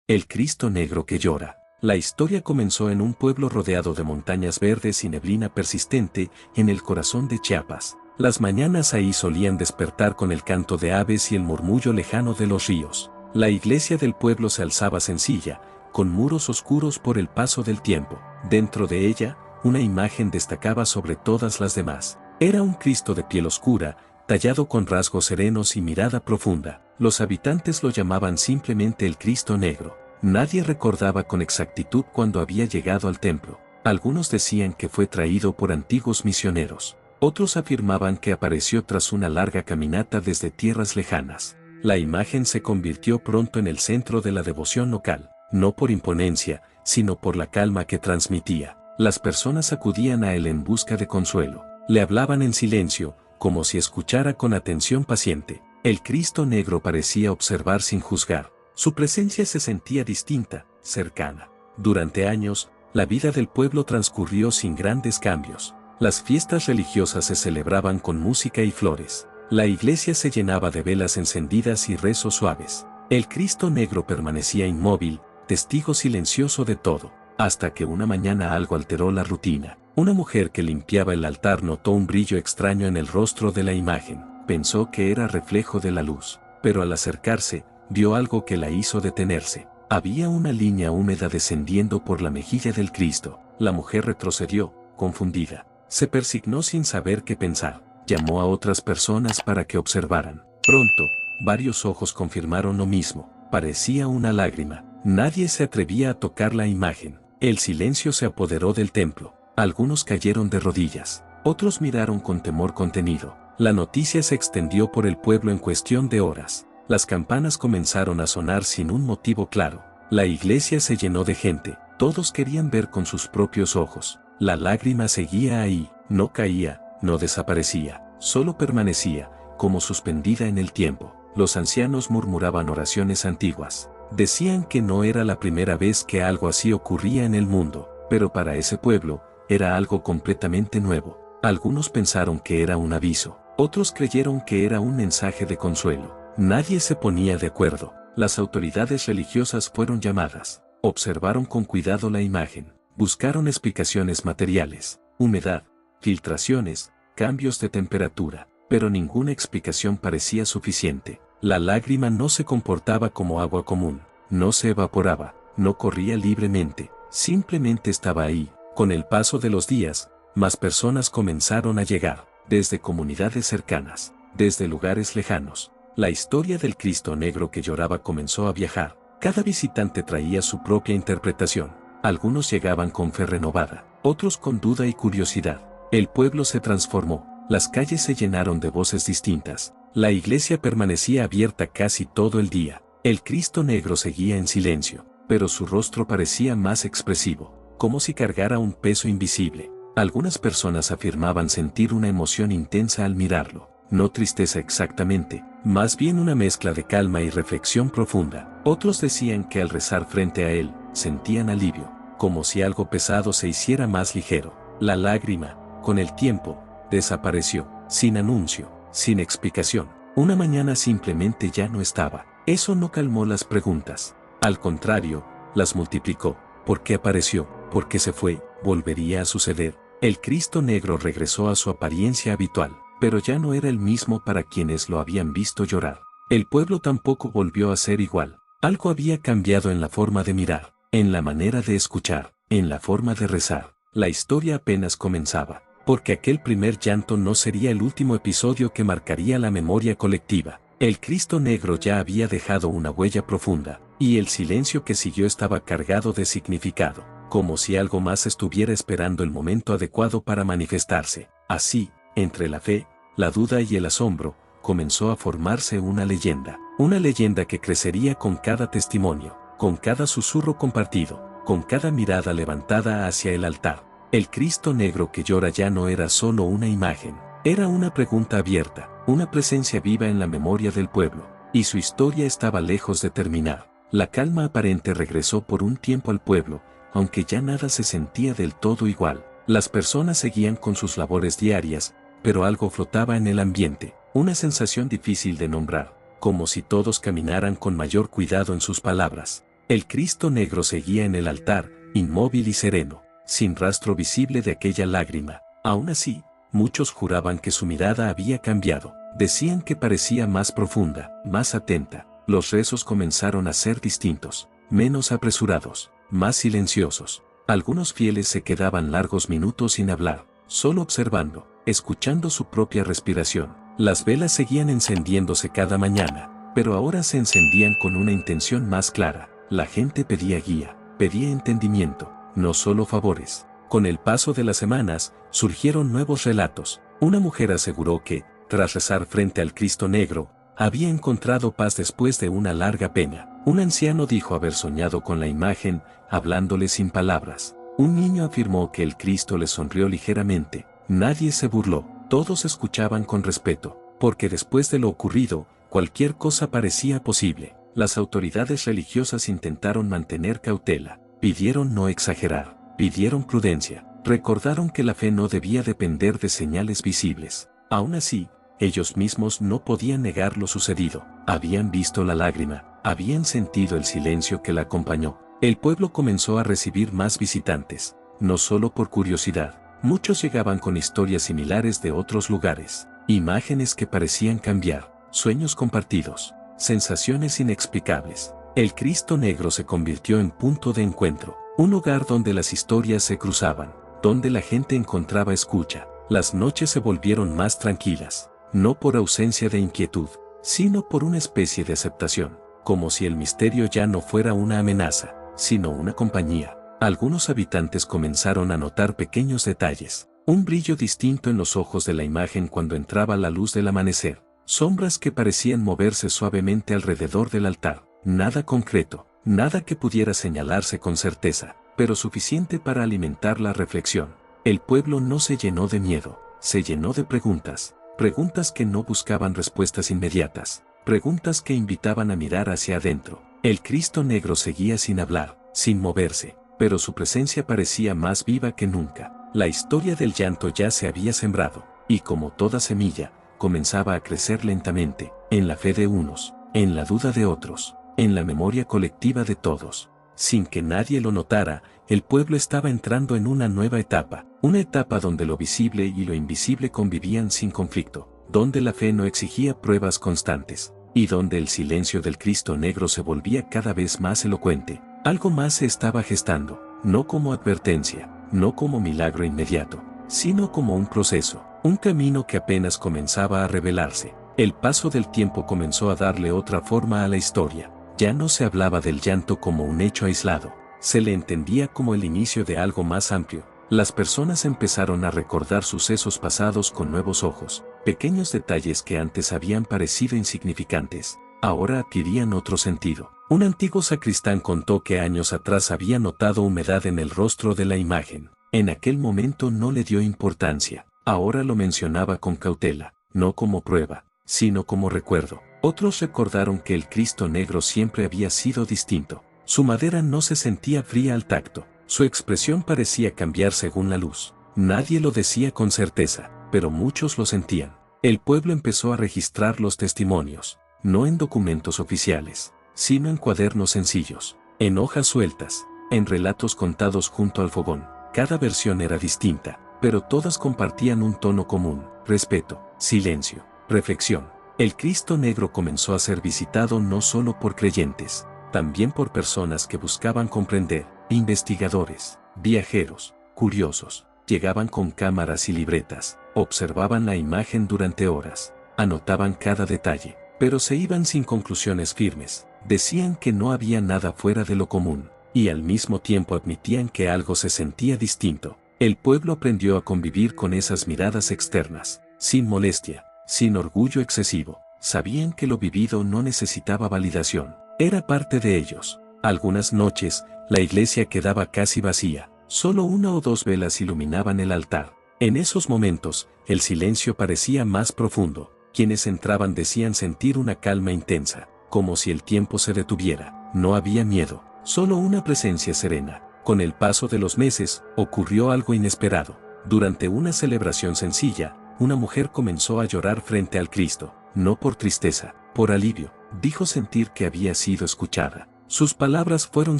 El Cristo Negro que llora. La historia comenzó en un pueblo rodeado de montañas verdes y neblina persistente, en el corazón de Chiapas. Las mañanas ahí solían despertar con el canto de aves y el murmullo lejano de los ríos. La iglesia del pueblo se alzaba sencilla, con muros oscuros por el paso del tiempo. Dentro de ella, una imagen destacaba sobre todas las demás. Era un Cristo de piel oscura, tallado con rasgos serenos y mirada profunda. Los habitantes lo llamaban simplemente el Cristo Negro. Nadie recordaba con exactitud cuándo había llegado al templo. Algunos decían que fue traído por antiguos misioneros. Otros afirmaban que apareció tras una larga caminata desde tierras lejanas. La imagen se convirtió pronto en el centro de la devoción local, no por imponencia, sino por la calma que transmitía. Las personas acudían a él en busca de consuelo. Le hablaban en silencio, como si escuchara con atención paciente. El Cristo Negro parecía observar sin juzgar. Su presencia se sentía distinta, cercana. Durante años, la vida del pueblo transcurrió sin grandes cambios. Las fiestas religiosas se celebraban con música y flores. La iglesia se llenaba de velas encendidas y rezos suaves. El Cristo Negro permanecía inmóvil, testigo silencioso de todo, hasta que una mañana algo alteró la rutina. Una mujer que limpiaba el altar notó un brillo extraño en el rostro de la imagen. Pensó que era reflejo de la luz, pero al acercarse, vio algo que la hizo detenerse. Había una línea húmeda descendiendo por la mejilla del Cristo. La mujer retrocedió, confundida. Se persignó sin saber qué pensar. Llamó a otras personas para que observaran. Pronto, varios ojos confirmaron lo mismo. Parecía una lágrima. Nadie se atrevía a tocar la imagen. El silencio se apoderó del templo. Algunos cayeron de rodillas. Otros miraron con temor contenido. La noticia se extendió por el pueblo en cuestión de horas. Las campanas comenzaron a sonar sin un motivo claro. La iglesia se llenó de gente. Todos querían ver con sus propios ojos. La lágrima seguía ahí, no caía, no desaparecía, solo permanecía, como suspendida en el tiempo. Los ancianos murmuraban oraciones antiguas. Decían que no era la primera vez que algo así ocurría en el mundo, pero para ese pueblo, era algo completamente nuevo. Algunos pensaron que era un aviso, otros creyeron que era un mensaje de consuelo. Nadie se ponía de acuerdo. Las autoridades religiosas fueron llamadas. Observaron con cuidado la imagen. Buscaron explicaciones materiales, humedad, filtraciones, cambios de temperatura, pero ninguna explicación parecía suficiente. La lágrima no se comportaba como agua común, no se evaporaba, no corría libremente, simplemente estaba ahí. Con el paso de los días, más personas comenzaron a llegar, desde comunidades cercanas, desde lugares lejanos. La historia del Cristo Negro que lloraba comenzó a viajar. Cada visitante traía su propia interpretación. Algunos llegaban con fe renovada, otros con duda y curiosidad. El pueblo se transformó, las calles se llenaron de voces distintas. La iglesia permanecía abierta casi todo el día. El Cristo Negro seguía en silencio, pero su rostro parecía más expresivo, como si cargara un peso invisible. Algunas personas afirmaban sentir una emoción intensa al mirarlo. No tristeza exactamente, más bien una mezcla de calma y reflexión profunda. Otros decían que al rezar frente a él, sentían alivio, como si algo pesado se hiciera más ligero. La lágrima, con el tiempo, desapareció, sin anuncio, sin explicación. Una mañana simplemente ya no estaba. Eso no calmó las preguntas. Al contrario, las multiplicó. ¿Por qué apareció? ¿Por qué se fue? ¿Volvería a suceder? El Cristo Negro regresó a su apariencia habitual, pero ya no era el mismo para quienes lo habían visto llorar. El pueblo tampoco volvió a ser igual. Algo había cambiado en la forma de mirar, en la manera de escuchar, en la forma de rezar. La historia apenas comenzaba, porque aquel primer llanto no sería el último episodio que marcaría la memoria colectiva. El Cristo Negro ya había dejado una huella profunda, y el silencio que siguió estaba cargado de significado, como si algo más estuviera esperando el momento adecuado para manifestarse. Así, entre la fe, la duda y el asombro, comenzó a formarse una leyenda que crecería con cada testimonio, con cada susurro compartido, con cada mirada levantada hacia el altar. El Cristo Negro que llora ya no era solo una imagen, era una pregunta abierta, una presencia viva en la memoria del pueblo, y su historia estaba lejos de terminar. La calma aparente regresó por un tiempo al pueblo, aunque ya nada se sentía del todo igual. Las personas seguían con sus labores diarias, pero algo flotaba en el ambiente, una sensación difícil de nombrar, como si todos caminaran con mayor cuidado en sus palabras. El Cristo negro seguía en el altar, inmóvil y sereno, sin rastro visible de aquella lágrima. Aún así, muchos juraban que su mirada había cambiado. Decían que parecía más profunda, más atenta. Los rezos comenzaron a ser distintos, menos apresurados, más silenciosos. Algunos fieles se quedaban largos minutos sin hablar, solo observando, escuchando su propia respiración. Las velas seguían encendiéndose cada mañana, pero ahora se encendían con una intención más clara. La gente pedía guía, pedía entendimiento, no solo favores. Con el paso de las semanas, surgieron nuevos relatos. Una mujer aseguró que, tras rezar frente al Cristo negro, había encontrado paz después de una larga pena. Un anciano dijo haber soñado con la imagen, hablándole sin palabras. Un niño afirmó que el Cristo le sonrió ligeramente. Nadie se burló, todos escuchaban con respeto, porque después de lo ocurrido, cualquier cosa parecía posible. Las autoridades religiosas intentaron mantener cautela, pidieron no exagerar, pidieron prudencia, recordaron que la fe no debía depender de señales visibles. Aún así, ellos mismos no podían negar lo sucedido. Habían visto la lágrima, habían sentido el silencio que la acompañó. El pueblo comenzó a recibir más visitantes, no solo por curiosidad. Muchos llegaban con historias similares de otros lugares, imágenes que parecían cambiar, sueños compartidos, sensaciones inexplicables. El Cristo negro se convirtió en punto de encuentro, un lugar donde las historias se cruzaban, donde la gente encontraba escucha. Las noches se volvieron más tranquilas, no por ausencia de inquietud, sino por una especie de aceptación, como si el misterio ya no fuera una amenaza, sino una compañía. Algunos habitantes comenzaron a notar pequeños detalles, un brillo distinto en los ojos de la imagen cuando entraba la luz del amanecer, sombras que parecían moverse suavemente alrededor del altar. Nada concreto, nada que pudiera señalarse con certeza, pero suficiente para alimentar la reflexión. El pueblo no se llenó de miedo, se llenó de preguntas, preguntas que no buscaban respuestas inmediatas, preguntas que invitaban a mirar hacia adentro. El Cristo negro seguía sin hablar, sin moverse, pero su presencia parecía más viva que nunca. La historia del llanto ya se había sembrado, y como toda semilla, comenzaba a crecer lentamente, en la fe de unos, en la duda de otros, en la memoria colectiva de todos. Sin que nadie lo notara, el pueblo estaba entrando en una nueva etapa, una etapa donde lo visible y lo invisible convivían sin conflicto, donde la fe no exigía pruebas constantes, y donde el silencio del Cristo negro se volvía cada vez más elocuente. Algo más se estaba gestando, no como advertencia, no como milagro inmediato, sino como un proceso, un camino que apenas comenzaba a revelarse. El paso del tiempo comenzó a darle otra forma a la historia. Ya no se hablaba del llanto como un hecho aislado, se le entendía como el inicio de algo más amplio. Las personas empezaron a recordar sucesos pasados con nuevos ojos, pequeños detalles que antes habían parecido insignificantes, ahora adquirían otro sentido. Un antiguo sacristán contó que años atrás había notado humedad en el rostro de la imagen. En aquel momento no le dio importancia, ahora lo mencionaba con cautela, no como prueba, sino como recuerdo. Otros recordaron que el Cristo negro siempre había sido distinto. Su madera no se sentía fría al tacto, su expresión parecía cambiar según la luz. Nadie lo decía con certeza, pero muchos lo sentían. El pueblo empezó a registrar los testimonios, no en documentos oficiales, sino en cuadernos sencillos, en hojas sueltas, en relatos contados junto al fogón. Cada versión era distinta, pero todas compartían un tono común: respeto, silencio, reflexión. El Cristo negro comenzó a ser visitado no solo por creyentes, también por personas que buscaban comprender, investigadores, viajeros, curiosos. Llegaban con cámaras y libretas, observaban la imagen durante horas, anotaban cada detalle, pero se iban sin conclusiones firmes. Decían que no había nada fuera de lo común, y al mismo tiempo admitían que algo se sentía distinto. El pueblo aprendió a convivir con esas miradas externas, sin molestia, sin orgullo excesivo. Sabían que lo vivido no necesitaba validación, era parte de ellos. Algunas noches, la iglesia quedaba casi vacía, solo una o dos velas iluminaban el altar. En esos momentos, el silencio parecía más profundo. Quienes entraban decían sentir una calma intensa, como si el tiempo se detuviera. No había miedo, solo una presencia serena. Con el paso de los meses, ocurrió algo inesperado. Durante una celebración sencilla, una mujer comenzó a llorar frente al Cristo, no por tristeza, por alivio. Dijo sentir que había sido escuchada. Sus palabras fueron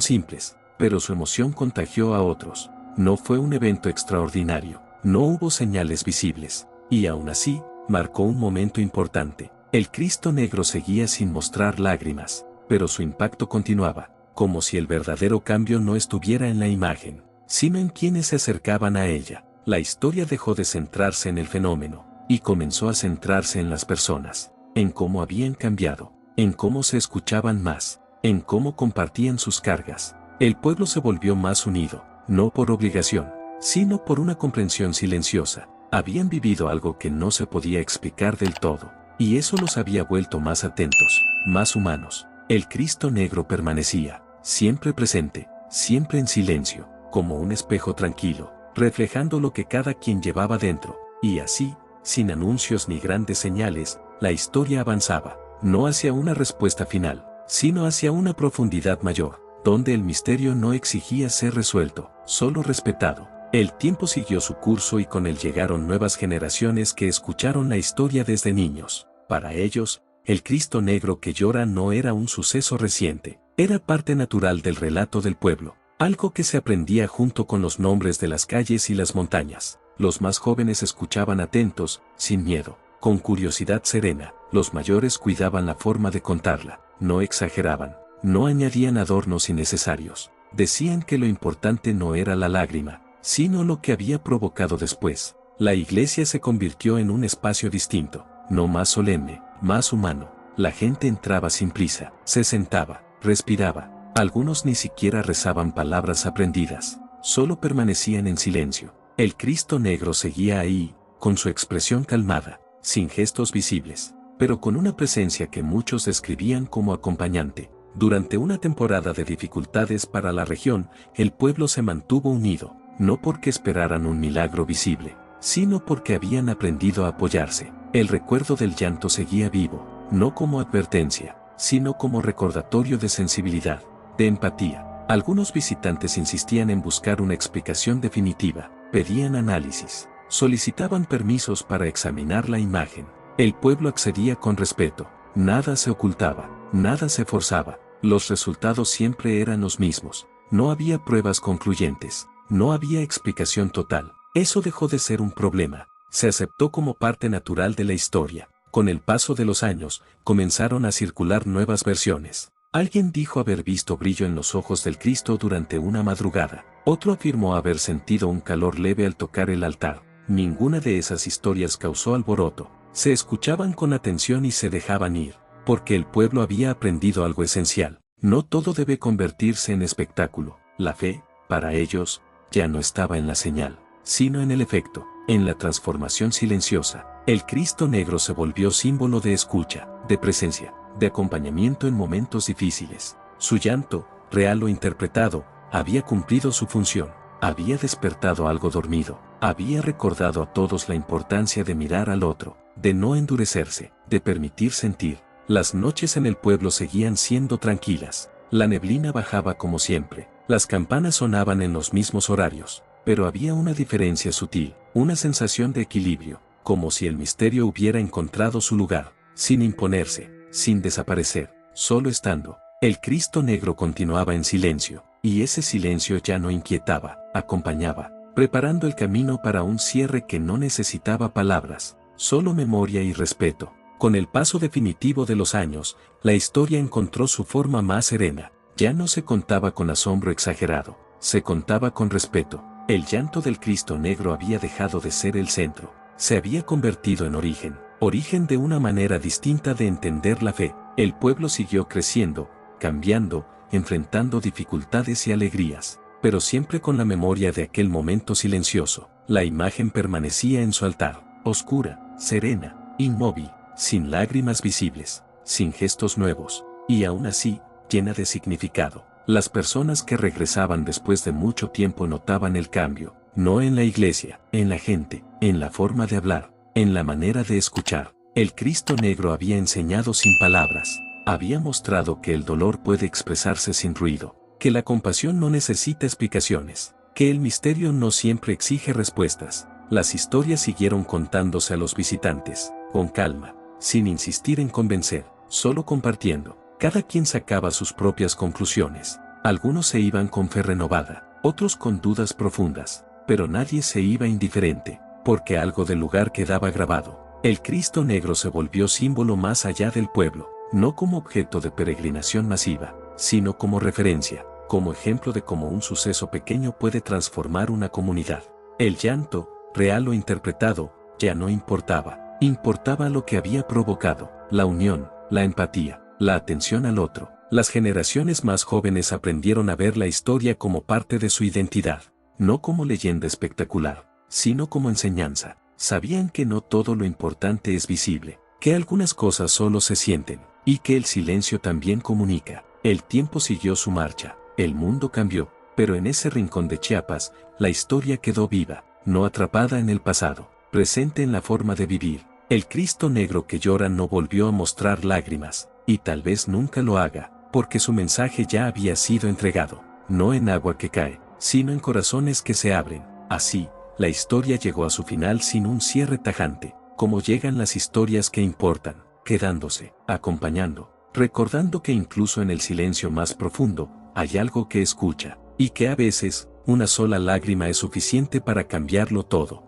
simples, pero su emoción contagió a otros. No fue un evento extraordinario, no hubo señales visibles, y aún así, marcó un momento importante. El Cristo negro seguía sin mostrar lágrimas, pero su impacto continuaba, como si el verdadero cambio no estuviera en la imagen, sino en quienes se acercaban a ella. La historia dejó de centrarse en el fenómeno, y comenzó a centrarse en las personas, en cómo habían cambiado, en cómo se escuchaban más, en cómo compartían sus cargas. El pueblo se volvió más unido, no por obligación, sino por una comprensión silenciosa. Habían vivido algo que no se podía explicar del todo, y eso los había vuelto más atentos, más humanos. El Cristo negro permanecía, siempre presente, siempre en silencio, como un espejo tranquilo, reflejando lo que cada quien llevaba dentro, y así, sin anuncios ni grandes señales, la historia avanzaba, no hacia una respuesta final, sino hacia una profundidad mayor, donde el misterio no exigía ser resuelto, solo respetado. El tiempo siguió su curso y con él llegaron nuevas generaciones que escucharon la historia desde niños. Para ellos, el Cristo negro que llora no era un suceso reciente, era parte natural del relato del pueblo, algo que se aprendía junto con los nombres de las calles y las montañas. Los más jóvenes escuchaban atentos, sin miedo, con curiosidad serena. Los mayores cuidaban la forma de contarla, no exageraban, no añadían adornos innecesarios. Decían que lo importante no era la lágrima, sino lo que había provocado después. La iglesia se convirtió en un espacio distinto, no más solemne, más humano. La gente entraba sin prisa, se sentaba, respiraba. Algunos ni siquiera rezaban palabras aprendidas, solo permanecían en silencio. El Cristo negro seguía ahí, con su expresión calmada, sin gestos visibles, pero con una presencia que muchos describían como acompañante. Durante una temporada de dificultades para la región, el pueblo se mantuvo unido, no porque esperaran un milagro visible, sino porque habían aprendido a apoyarse. El recuerdo del llanto seguía vivo, no como advertencia, sino como recordatorio de sensibilidad, de empatía. Algunos visitantes insistían en buscar una explicación definitiva, pedían análisis, solicitaban permisos para examinar la imagen. El pueblo accedía con respeto, nada se ocultaba, nada se forzaba, los resultados siempre eran los mismos, no había pruebas concluyentes, no había explicación total. Eso dejó de ser un problema, se aceptó como parte natural de la historia. Con el paso de los años, comenzaron a circular nuevas versiones. Alguien dijo haber visto brillo en los ojos del Cristo durante una madrugada. Otro afirmó haber sentido un calor leve al tocar el altar. Ninguna de esas historias causó alboroto. Se escuchaban con atención y se dejaban ir, porque el pueblo había aprendido algo esencial. No todo debe convertirse en espectáculo. La fe, para ellos, ya no estaba en la señal, sino en el efecto, en la transformación silenciosa. El Cristo negro se volvió símbolo de escucha, de presencia, de acompañamiento en momentos difíciles. Su llanto, real o interpretado, había cumplido su función, había despertado algo dormido, había recordado a todos la importancia de mirar al otro, de no endurecerse, de permitir sentir. Las noches en el pueblo seguían siendo tranquilas, la neblina bajaba como siempre, las campanas sonaban en los mismos horarios, pero había una diferencia sutil, una sensación de equilibrio, como si el misterio hubiera encontrado su lugar, sin imponerse, sin desaparecer, solo estando. El Cristo negro continuaba en silencio, y ese silencio ya no inquietaba, acompañaba, preparando el camino para un cierre que no necesitaba palabras, solo memoria y respeto. Con el paso definitivo de los años, la historia encontró su forma más serena, ya no se contaba con asombro exagerado, se contaba con respeto. El llanto del Cristo negro había dejado de ser el centro, se había convertido en origen de una manera distinta de entender la fe. El pueblo siguió creciendo, cambiando, enfrentando dificultades y alegrías, pero siempre con la memoria de aquel momento silencioso. La imagen permanecía en su altar, oscura, serena, inmóvil, sin lágrimas visibles, sin gestos nuevos, y aún así, llena de significado. Las personas que regresaban después de mucho tiempo notaban el cambio, no en la iglesia, en la gente, en la forma de hablar, en la manera de escuchar. El Cristo negro había enseñado sin palabras, había mostrado que el dolor puede expresarse sin ruido, que la compasión no necesita explicaciones, que el misterio no siempre exige respuestas. Las historias siguieron contándose a los visitantes, con calma, sin insistir en convencer, solo compartiendo. Cada quien sacaba sus propias conclusiones. Algunos se iban con fe renovada, otros con dudas profundas, pero nadie se iba indiferente, porque algo del lugar quedaba grabado. El Cristo Negro se volvió símbolo más allá del pueblo, no como objeto de peregrinación masiva, sino como referencia, como ejemplo de cómo un suceso pequeño puede transformar una comunidad. El llanto, real o interpretado, ya no importaba. Importaba lo que había provocado, la unión, la empatía, la atención al otro. Las generaciones más jóvenes aprendieron a ver la historia como parte de su identidad, no como leyenda espectacular, sino como enseñanza. Sabían que no todo lo importante es visible, que algunas cosas solo se sienten, y que el silencio también comunica. El tiempo siguió su marcha, el mundo cambió, pero en ese rincón de Chiapas, la historia quedó viva, no atrapada en el pasado, presente en la forma de vivir. El Cristo Negro que llora no volvió a mostrar lágrimas, y tal vez nunca lo haga, porque su mensaje ya había sido entregado, no en agua que cae, sino en corazones que se abren. Así, la historia llegó a su final sin un cierre tajante, como llegan las historias que importan, quedándose, acompañando, recordando que incluso en el silencio más profundo, hay algo que escucha, y que a veces, una sola lágrima es suficiente para cambiarlo todo.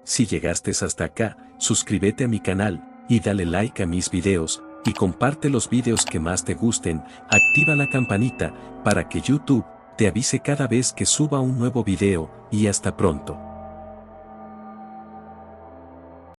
Si llegaste hasta acá, suscríbete a mi canal, y dale like a mis videos, y comparte los videos que más te gusten, activa la campanita, para que YouTube te avise cada vez que suba un nuevo video, y hasta pronto.